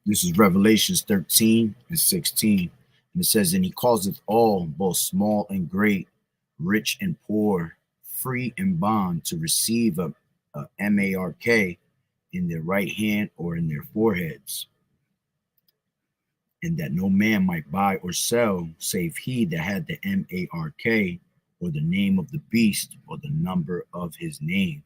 This is Revelations 13 and 16. And it says, and he causeth all, both small and great, rich and poor, free and bond, to receive a mark in their right hand or in their foreheads, and that no man might buy or sell save he that had the mark, or the name of the beast, or the number of his name.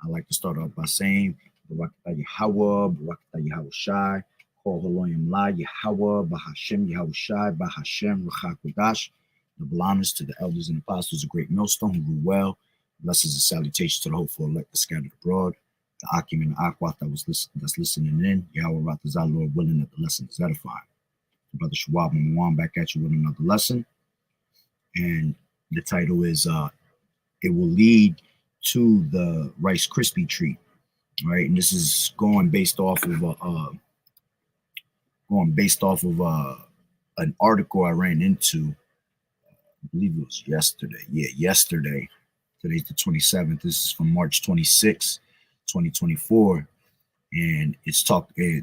I like to start off by saying, Barakatah Yahweh, Barakatah Yahushai, Kol Haloyim La Yahweh, Bahashem Yahushai, Bahashem Rachakodash. Double honors to the elders and apostles of Great Millstone who rule well. Blessings and salutations to the hopeful elect that scattered abroad. The Akim and the Akwat that's listening in. Yahweh Ratazah, Lord willing that the lesson is edifying. Brother Shawab and Mwan back at you with another lesson. And the title is It Will Lead to the Rice Krispy treat. Right, and this is going based off of an article I ran into. I believe it was yesterday. Yeah, yesterday. Today's the 27th. This is from March 26, 2024, and it's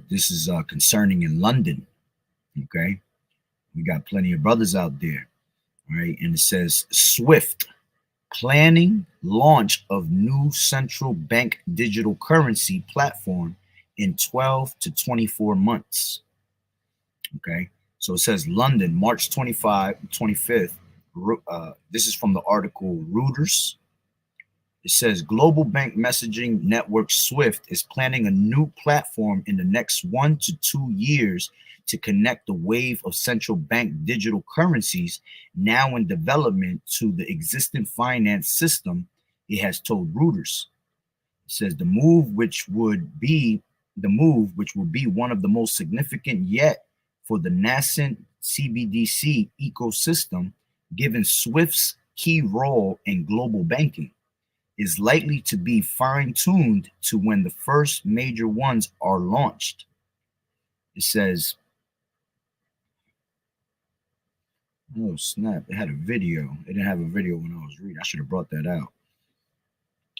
this is concerning in London. Okay, we got plenty of brothers out there. Right, and it says SWIFT. Planning launch of new central bank digital currency platform in 12 to 24 months. Okay, so it says London, March 25th. This is from the article Reuters. It says global bank messaging network SWIFT is planning a new platform in the next 1 to 2 years to connect the wave of central bank digital currencies now in development to the existing finance system, it has told Reuters. It says the move, which will be one of the most significant yet for the nascent CBDC ecosystem, given SWIFT's key role in global banking, is likely to be fine-tuned to when the first major ones are launched. It says, oh snap, it had a video. It didn't have a video when I was reading. I should have brought that out.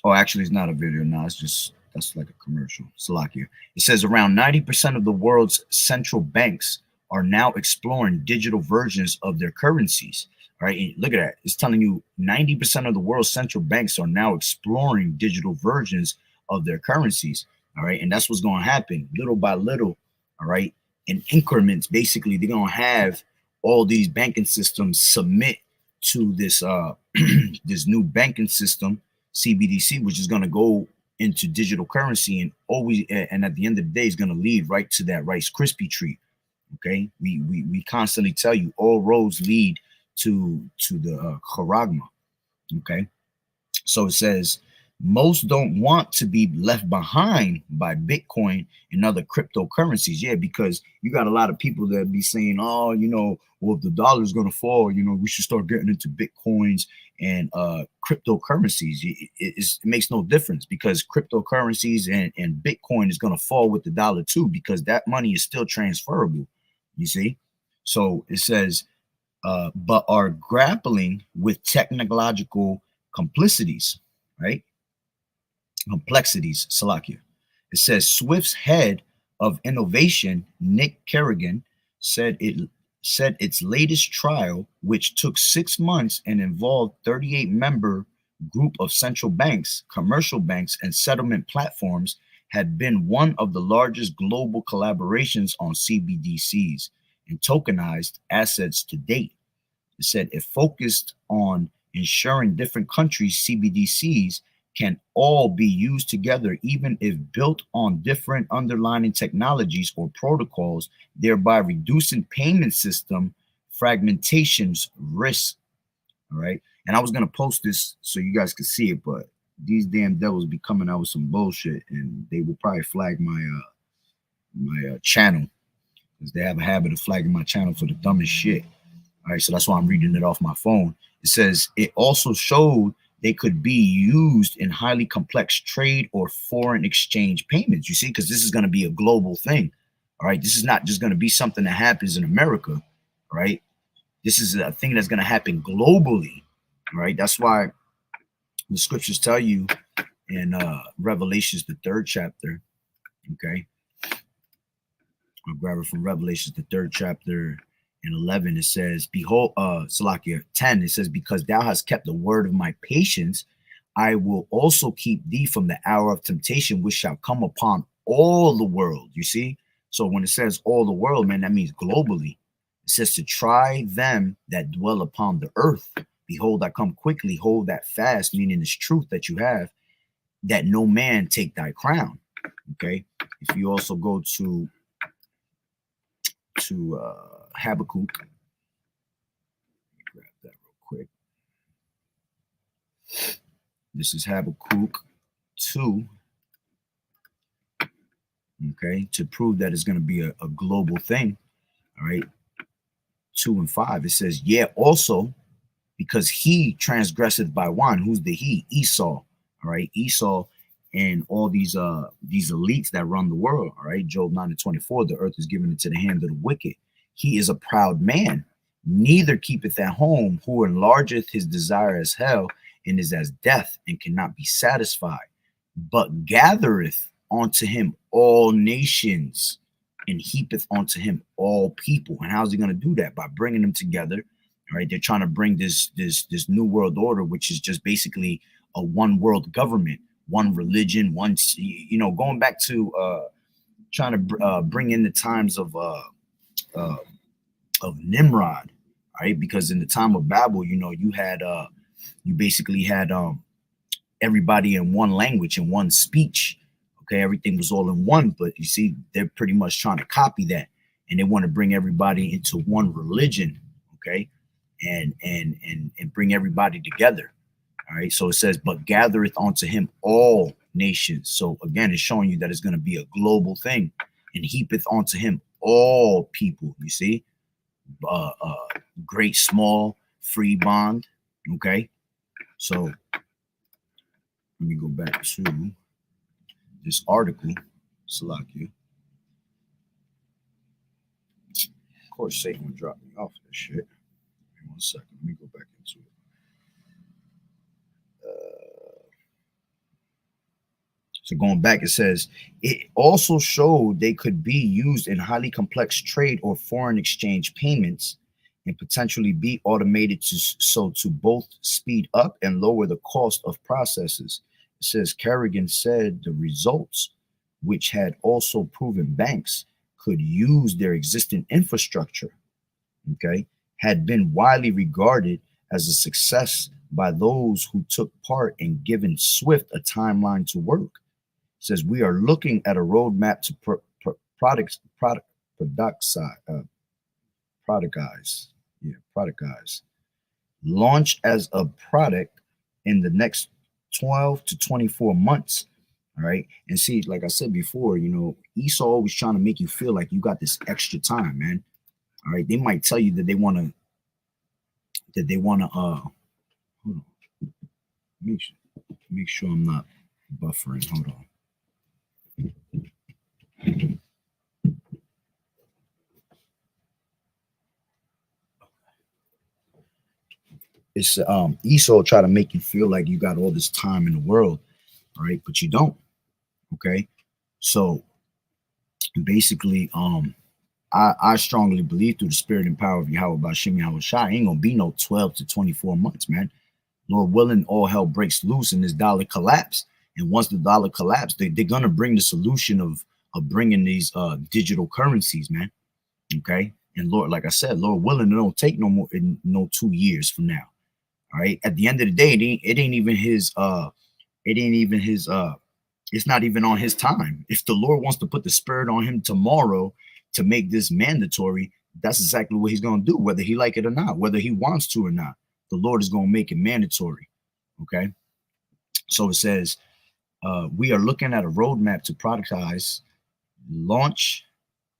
Oh, actually, it's not a video now. That's like a commercial. Salakia. It says around 90% of the world's central banks are now exploring digital versions of their currencies. All right, and look at that. It's telling you 90% of the world's central banks are now exploring digital versions of their currencies. All right, and that's what's going to happen little by little. All right, in increments. Basically, they're going to have all these banking systems submit to this this new banking system, CBDC, which is going to go into digital currency, and at the end of the day, is going to lead right to that Rice Krispy treat. Okay, we constantly tell you all roads lead to the Charagma. Okay, so it says most don't want to be left behind by Bitcoin and other cryptocurrencies. Yeah, because you got a lot of people that be saying, oh, well, if the dollar is going to fall, we should start getting into Bitcoins and cryptocurrencies. It makes no difference, because cryptocurrencies and Bitcoin is going to fall with the dollar too, because that money is still transferable. You see? So it says, but are grappling with technological complexities, right? Salakia. It says SWIFT's head of innovation, Nick Kerrigan, said its latest trial, which took 6 months and involved 38-member group of central banks, commercial banks, and settlement platforms, had been one of the largest global collaborations on CBDCs and tokenized assets to date. It said it focused on ensuring different countries' CBDCs can all be used together, even if built on different underlying technologies or protocols, thereby reducing payment system fragmentation's risk All right. And I was gonna post this so you guys could see it, but these damn devils be coming out with some bullshit, and they will probably flag my channel, because they have a habit of flagging my channel for the dumbest shit. All right, so that's why I'm reading it off my phone. It says it also showed they could be used in highly complex trade or foreign exchange payments. You see, because this is going to be a global thing. All right, this is not just going to be something that happens in America. All right, this is a thing that's going to happen globally. All right, that's why the scriptures tell you in Revelations, the 3rd chapter. Okay, I'll grab it from Revelations, the 3rd chapter. In 11, it says, behold, Salakia 10, it says, because thou hast kept the word of my patience, I will also keep thee from the hour of temptation, which shall come upon all the world. You see? So when it says all the world, man, that means globally. It says to try them that dwell upon the earth. Behold, I come quickly, hold that fast, meaning this truth that you have, that no man take thy crown. Okay? If you also go to Habakkuk. Grab that real quick. This is Habakkuk 2. Okay, to prove that it's going to be a global thing. All right, 2 and 5. It says, yeah, also because he transgresseth by one. Who's the he? Esau. All right, Esau and all these elites that run the world. All right, Job 9 and 24. The earth is given into the hand of the wicked. He is a proud man, neither keepeth at home, who enlargeth his desire as hell, and is as death, and cannot be satisfied, but gathereth unto him all nations, and heapeth unto him all people. And how's he going to do that? By bringing them together. All right, they're trying to bring this new world order, which is just basically a one world government, one religion, one, going back to trying to bring in the times of Nimrod, right? Because in the time of Babel, you had you basically had everybody in one language and one speech. Okay, everything was all in one, but you see, they're pretty much trying to copy that, and they want to bring everybody into one religion. Okay, and bring everybody together. All right, so it says, but gathereth unto him all nations. So again, it's showing you that it's going to be a global thing, and heapeth unto him all people. You see, great, small, free bond. Okay, so let me go back to this article, Salakia. Of course, Satan would drop me off this shit. Give me 1 second. Let me go back into it. So going back, it says, it also showed they could be used in highly complex trade or foreign exchange payments, and potentially be automated to both speed up and lower the cost of processes. It says Kerrigan said the results, which had also proven banks could use their existing infrastructure, okay, had been widely regarded as a success by those who took part in giving Swift a timeline to work. It says we are looking at a roadmap to productize, launch as a product in the next 12 to 24 months. All right. And see, like I said before, Esau always trying to make you feel like you got this extra time, man. All right. They might tell you that they want to, hold on. Make sure I'm not buffering. Hold on. It's Esau try to make you feel like you got all this time in the world, right? But you don't. Okay, so basically, I strongly believe through the spirit and power of Yahweh Bashim Yahweh Shai, ain't gonna be no 12 to 24 months, man. Lord willing, all hell breaks loose and this dollar collapse. And once the dollar collapse, they're gonna bring the solution of bringing these digital currencies, man. Okay, and Lord, like I said, Lord willing, it don't take no more, no 2 years from now. All right. At the end of the day, it ain't even his it's not even on his time. If the Lord wants to put the spirit on him tomorrow to make this mandatory, that's exactly what he's gonna do, whether he like it or not, whether he wants to or not. the Lord is going to make it mandatory. Okay. So it says, we are looking at a roadmap to productize, launch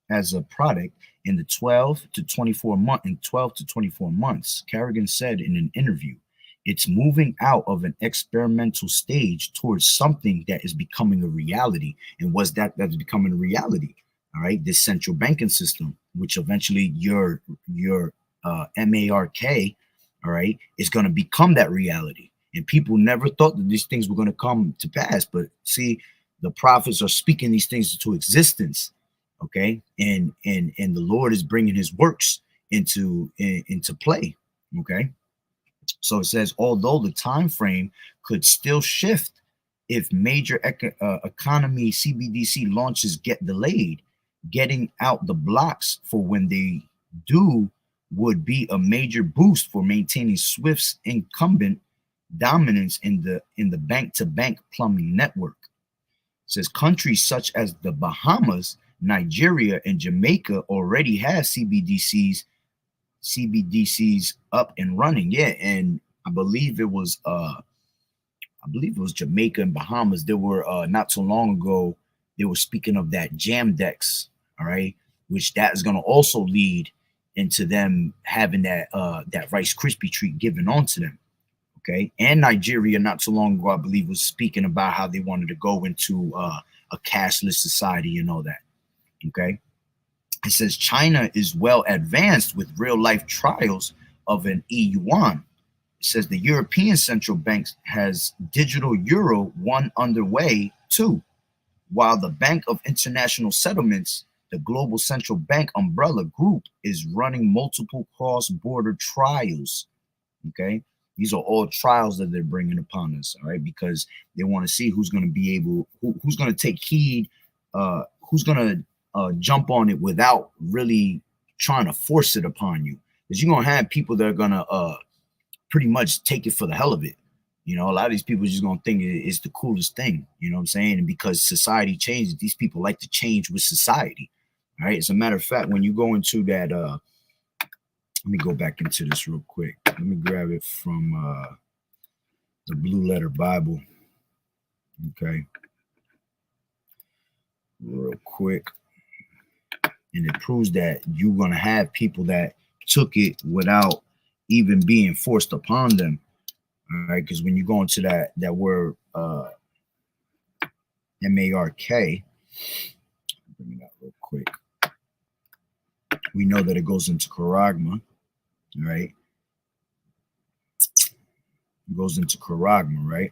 as a product in the 12 to 24 months, Kerrigan said in an interview. It's moving out of an experimental stage towards something that is becoming a reality. And was that's becoming a reality? All right, this central banking system, which eventually your MARK, all right, is going to become that reality. And people never thought that these things were going to come to pass. But see, the prophets are speaking these things into existence. Okay, and the Lord is bringing His works into play. Okay, so it says, although the time frame could still shift if major economy CBDC launches get delayed, getting out the blocks for when they do would be a major boost for maintaining SWIFT's incumbent dominance in the bank-to-bank plumbing network. It says countries such as the Bahamas, Nigeria, and Jamaica already have CBDCs up and running. Yeah, and I believe it was Jamaica and Bahamas. There were not so long ago, they were speaking of that Jamdex, all right, which that is going to also lead into them having that Rice Krispy treat given onto them. Okay, and Nigeria not so long ago, I believe, was speaking about how they wanted to go into a cashless society and all that. Okay, it says China is well advanced with real life trials of an e-yuan. It says the European Central Bank has digital euro one underway too, while the Bank of International Settlements, the global central bank umbrella group, is running multiple cross-border trials. Okay, these are all trials that they're bringing upon us, all right, because they want to see who's going to be able, who's going to take heed, who's going to jump on it without really trying to force it upon you. Because you're going to have people that are going to pretty much take it for the hell of it. You know, a lot of these people are just going to think it's the coolest thing. You know what I'm saying? And because society changes, these people like to change with society. All right. As a matter of fact, when you go into that, let me go back into this real quick. Let me grab it from the Blue Letter Bible. Okay. Real quick. And it proves that you're going to have people that took it without even being forced upon them. All right. Because when you go into that word M-A-R-K, bring it out real quick. We know that it goes into charagma. Right? It goes into charagma, right?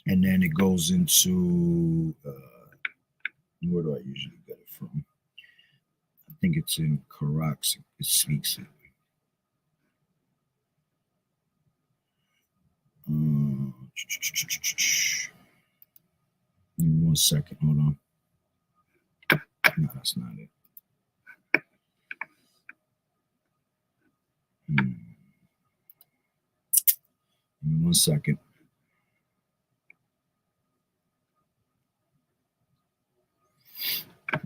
And then it goes into, where do I usually get it from? I think it's in Karax. It speaks it. Give me 1 second. Hold on. No, that's not it. Give me 1 second.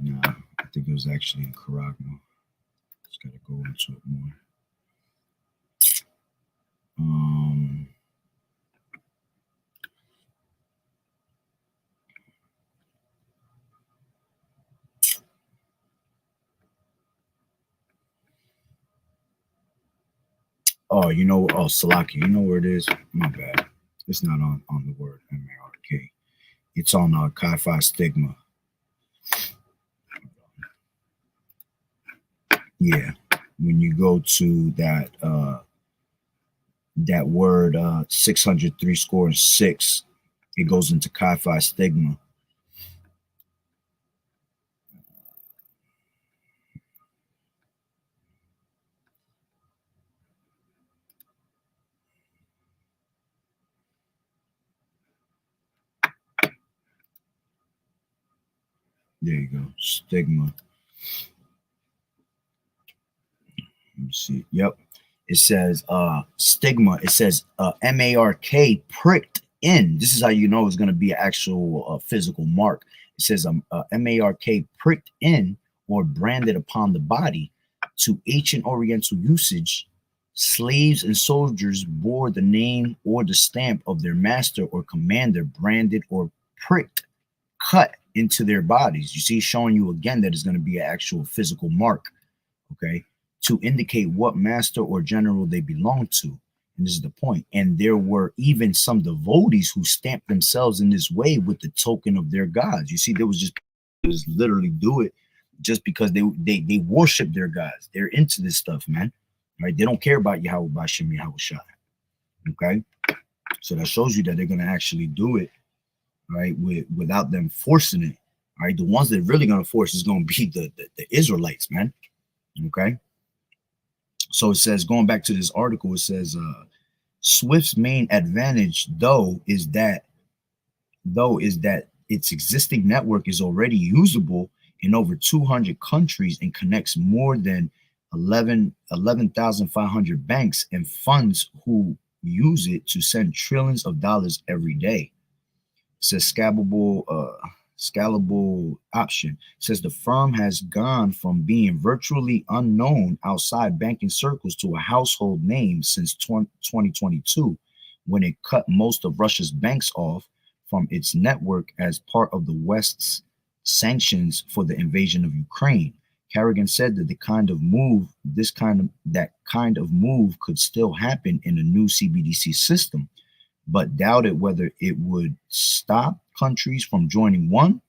No, I think it was actually in Caragma. Just gotta go into it more. Oh, you know, Salaki, you know where it is? My bad. It's not on the word M-A-R-K. It's on Chi-Phi Stigma. Yeah, when you go to that that word 603 it goes into Chi-Phi Stigma. There you go, stigma. Let me see. Yep. It says stigma. It says M-A-R-K pricked in. This is how you know it's going to be an actual physical mark. It says M-A-R-K pricked in or branded upon the body To ancient Oriental usage, slaves and soldiers bore the name or the stamp of their master or commander branded or pricked, cut into their bodies. You see, showing you again that it's going to be an actual physical mark, okay, to indicate what master or general they belong to. And this is the point. And there were even some devotees who stamped themselves in this way with the token of their gods. You see, there was just literally do it just because they worship their gods. They're into this stuff, man. Right? They don't care about Yahweh Bashem, Yahweh Shai. Okay, so that shows you that they're gonna actually do it, right? Without them forcing it. All right, the ones that are really gonna force is gonna be the Israelites, man. Okay. So it says, going back to this article, it says Swift's main advantage, though, is that its existing network is already usable in over 200 countries and connects more than 11,500 banks and funds who use it to send trillions of dollars every day. It says scalable option. It says the firm has gone from being virtually unknown outside banking circles to a household name since 2022, when it cut most of Russia's banks off from its network as part of the West's sanctions for the invasion of Ukraine. Kerrigan said that that kind of move could still happen in a new CBDC system, but doubted whether it would stop countries from joining one.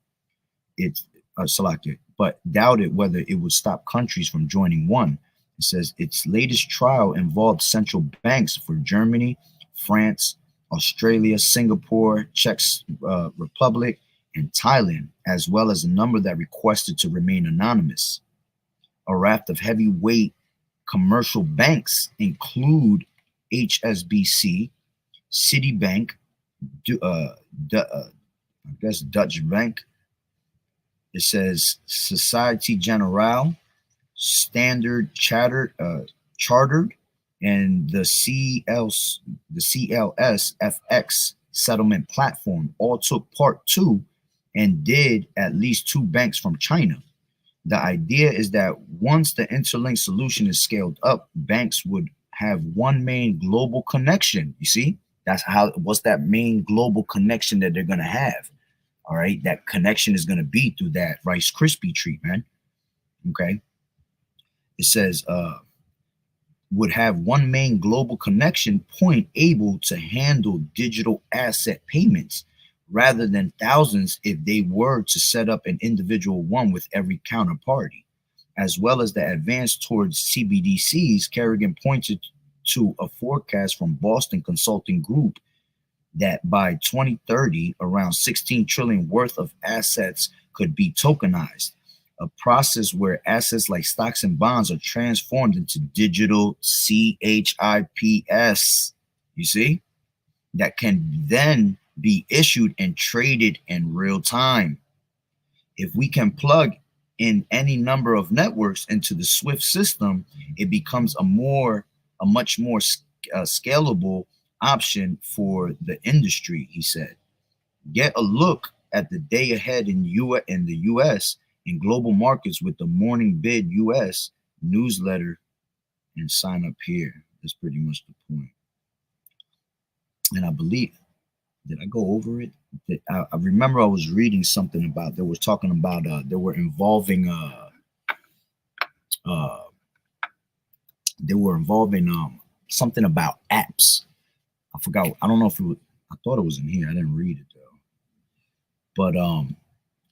But doubted whether it would stop countries from joining one. It says its latest trial involved central banks for Germany, France, Australia, Singapore, Czech Republic, and Thailand, as well as a number that requested to remain anonymous. A raft of heavyweight commercial banks include HSBC, Citibank, Dutch Bank. It says Societe Generale, Standard Chartered, and the CLSFX settlement platform all took part too, and did at least 2 banks from China. The idea is that once the interlinked solution is scaled up, banks would have one main global connection. You see, what's that main global connection that they're going to have? All right, that connection is going to be through that Rice Krispy treat, man. Okay. It says would have one main global connection point able to handle digital asset payments rather than thousands if they were to set up an individual one with every counterparty. As well as the advance towards CBDCs, Kerrigan pointed to a forecast from Boston Consulting Group that by 2030, around 16 trillion worth of assets could be tokenized, a process where assets like stocks and bonds are transformed into digital CHIPS, you see, that can then be issued and traded in real time. If we can plug in any number of networks into the SWIFT system, it becomes a much more scalable option for the industry, he said. Get a look at the day ahead in the US and global markets with the Morning Bid US newsletter and sign up here. That's pretty much the point. And I believe, did I go over it? I remember I was reading something about, they were talking about, they were involving something about apps. I forgot. I don't know if it was, I thought it was in here. I didn't read it though. But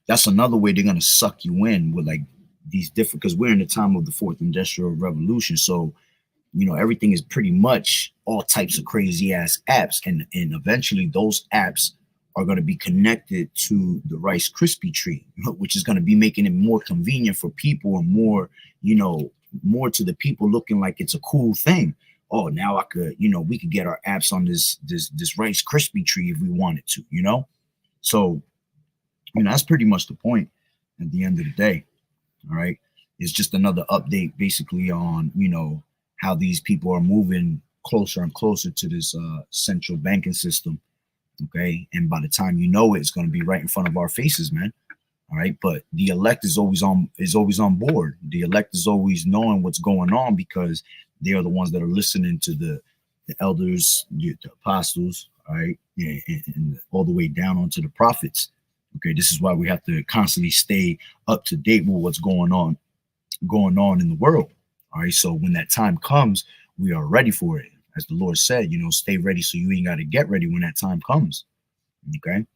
that's another way they're gonna suck you in with like these different, because we're in the time of the 4th Industrial Revolution. So, you know, everything is pretty much all types of crazy ass apps. And eventually those apps are going to be connected to the Rice Krispy treat, which is going to be making it more convenient for people and more, you know, more to the people looking like it's a cool thing. Oh, now I could, you know, we could get our apps on this Rice Krispy treat if we wanted to, you know? So, you know, that's pretty much the point at the end of the day. All right. It's just another update basically on, you know, how these people are moving closer and closer to this central banking system. Okay. And by the time you know it, it's going to be right in front of our faces, man. All right, but the elect is always on board. The elect is always knowing what's going on because they are the ones that are listening to the elders, the apostles, all right, and all the way down onto the prophets. Okay, this is why we have to constantly stay up to date with what's going on in the world. All right, so when that time comes, we are ready for it. As the Lord said, stay ready so you ain't got to get ready when that time comes. Okay,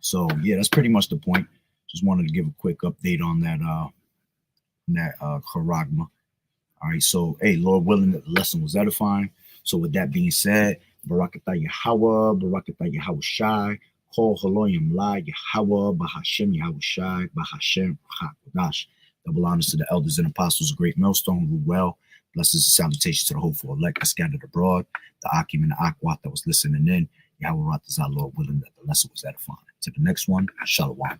so yeah, that's pretty much the point. Just wanted to give a quick update on that charagma. All right, so hey, Lord willing, that the lesson was edifying. So with that being said, Barakatah Yahweh, Barakatah Yahweh Shai, Kol Haloyim La Yahweh, Bahashem Yahweh Shai, Bahashem Chakodash. Double honors to the elders and apostles of Great Millstone, who well. Blessings and salutations to the hopeful elect that scattered abroad, the Akim and the Akwat that was listening in. Yahweh Ratazah, Lord willing, that the lesson was edifying. To the next one, Shalom.